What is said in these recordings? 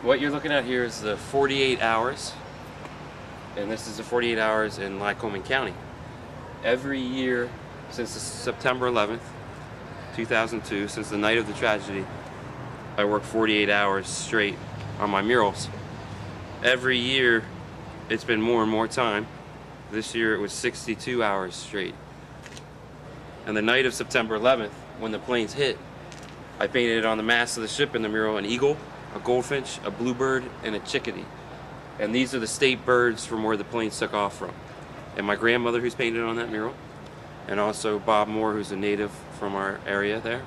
What you're looking at here is the 48 hours, and this is the 48 hours in Lycoming County. Every year since September 11th, 2002, since the night of the tragedy, I work 48 hours straight on my murals. Every year it's been more and more time. This year it was 62 hours straight. And the night of September 11th, when the planes hit, I painted on the mast of the ship in the mural an eagle, a goldfinch, a bluebird, and a chickadee. And these are the state birds from where the planes took off from. And my grandmother, who's painted on that mural, and also Bob Moore, who's a native from our area there,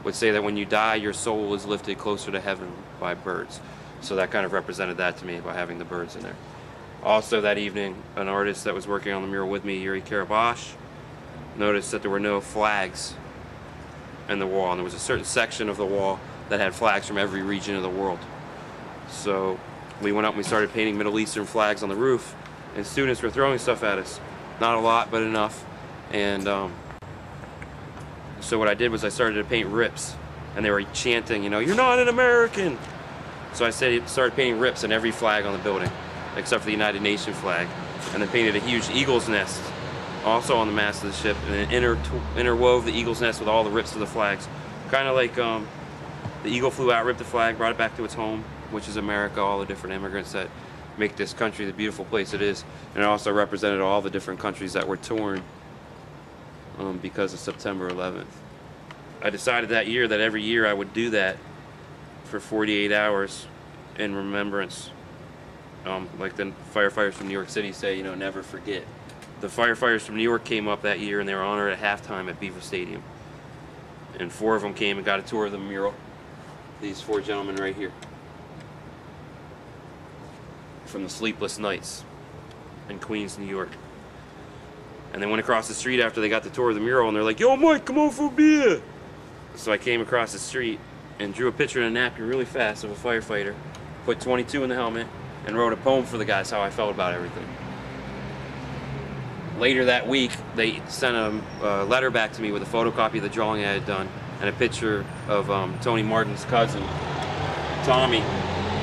would say that when you die, your soul is lifted closer to heaven by birds. So that kind of represented that to me by having the birds in there. Also that evening, an artist that was working on the mural with me, Yuri Karabash, noticed that there were no flags in the wall, and there was a certain section of the wall that had flags from every region of the world. So we went up and we started painting Middle Eastern flags on the roof, and students were throwing stuff at us. Not a lot, but enough. And so what I did was I started to paint rips, and they were chanting, you know, "You're not an American!" So I started painting rips in every flag on the building, except for the United Nations flag, and then painted a huge eagle's nest also on the mast of the ship, and then interwove the eagle's nest with all the rips of the flags. Kind of like the eagle flew out, ripped the flag, brought it back to its home, which is America, all the different immigrants that make this country the beautiful place it is. And it also represented all the different countries that were torn because of September 11th. I decided that year that every year I would do that for 48 hours in remembrance. Like the firefighters from New York City say, you know, never forget. The firefighters from New York came up that year and they were honored at halftime at Beaver Stadium. And 4 of them came and got a tour of the mural. These 4 gentlemen right here. From the Sleepless Nights in Queens, New York. And they went across the street after they got the tour of the mural and they're like, "Yo, Mike, come on for a beer." So I came across the street and drew a picture in a napkin really fast of a firefighter, put 22 in the helmet, and wrote a poem for the guys how I felt about everything. Later that week, they sent a letter back to me with a photocopy of the drawing I had done and a picture of Tony Martin's cousin, Tommy,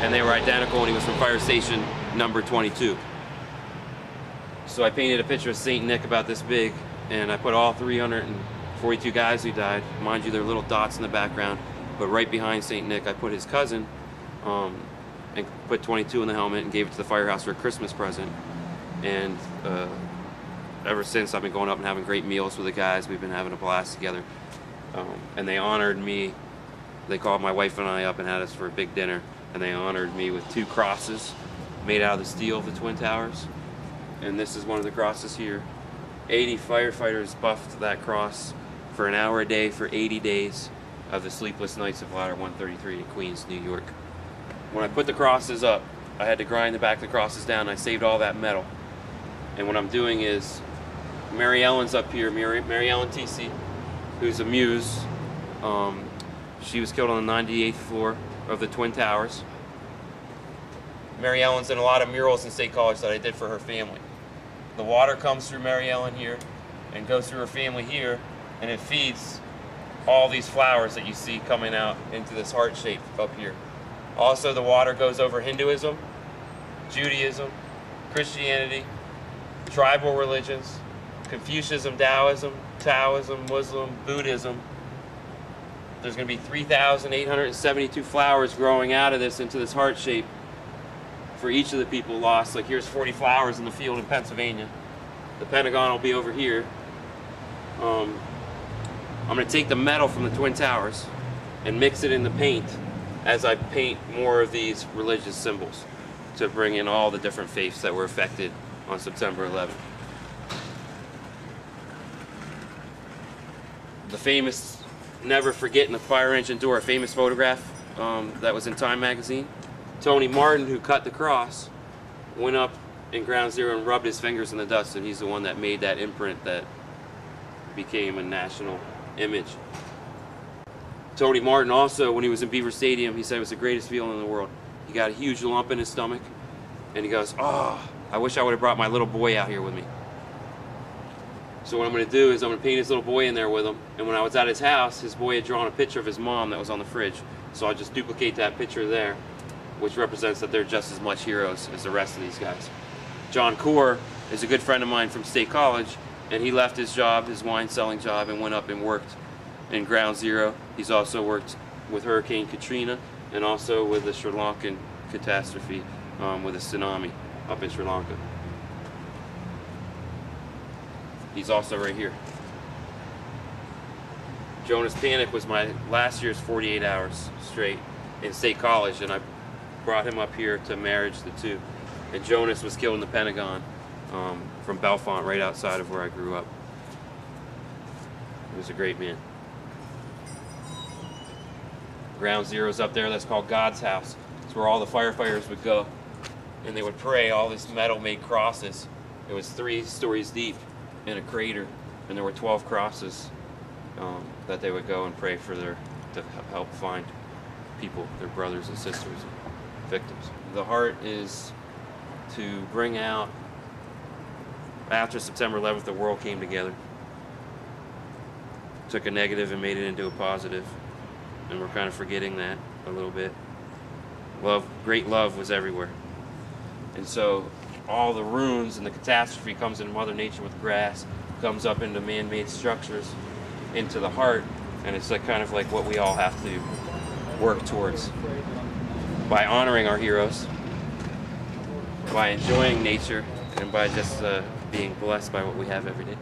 and they were identical, and he was from fire station number 22. So I painted a picture of St. Nick about this big, and I put all 342 guys who died. Mind you, there are little dots in the background, but right behind St. Nick I put his cousin, and put 22 in the helmet and gave it to the firehouse for a Christmas present. And ever since, I've been going up and having great meals with the guys. We've been having a blast together. And they honored me. They called my wife and I up and had us for a big dinner, and they honored me with 2 crosses made out of the steel of the Twin Towers. And this is one of the crosses here. 80 firefighters buffed that cross for an hour a day for 80 days of the sleepless nights of Ladder 133 in Queens, New York. When I put the crosses up, I had to grind the back of the crosses down, and I saved all that metal. And what I'm doing is, Mary Ellen's up here, Mary Ellen TC, who's a muse. She was killed on the 98th floor of the Twin Towers. Mary Ellen's in a lot of murals in State College that I did for her family. The water comes through Mary Ellen here and goes through her family here, and it feeds all these flowers that you see coming out into this heart shape up here. Also, the water goes over Hinduism, Judaism, Christianity, tribal religions, Confucianism, Taoism, Muslim, Buddhism. There's going to be 3,872 flowers growing out of this into this heart shape for each of the people lost. Like, here's 40 flowers in the field in Pennsylvania. The Pentagon will be over here. I'm going to take the metal from the Twin Towers and mix it in the paint as I paint more of these religious symbols to bring in all the different faiths that were affected on September 11th. The famous "Never Forget" in the fire engine door, a famous photograph that was in Time magazine. Tony Martin, who cut the cross, went up in Ground Zero and rubbed his fingers in the dust, and he's the one that made that imprint that became a national image. Tony Martin also, when he was in Beaver Stadium, he said it was the greatest feeling in the world. He got a huge lump in his stomach, and he goes, "Oh, I wish I would have brought my little boy out here with me." So what I'm going to do is I'm going to paint his little boy in there with him, and when I was at his house, his boy had drawn a picture of his mom that was on the fridge. So I'll just duplicate that picture there which represents that they're just as much heroes as the rest of these guys. John Core is a good friend of mine from State College, and he left his job, his wine selling job, and went up and worked in Ground Zero. He's also worked with Hurricane Katrina and also with the Sri Lankan catastrophe with a tsunami up in Sri Lanka. He's also right here. Jonas Panic was my last year's 48 hours straight in State College, and I brought him up here to marriage the two. And Jonas was killed in the Pentagon from Belfont, right outside of where I grew up. He was a great man. Ground Zero's up there, that's called God's house. It's where all the firefighters would go, and they would pray. All this metal-made crosses. It was 3 stories deep in a crater, and there were 12 crosses that they would go and pray for to help find people, their brothers and sisters, and victims. The heart is to bring out, after September 11th, the world came together. Took a negative and made it into a positive, and we're kind of forgetting that a little bit. Love, great love was everywhere. And so all the ruins and the catastrophe comes into Mother Nature with grass, comes up into man-made structures, into the heart, and it's like kind of like what we all have to work towards by honoring our heroes, by enjoying nature, and by just being blessed by what we have every day.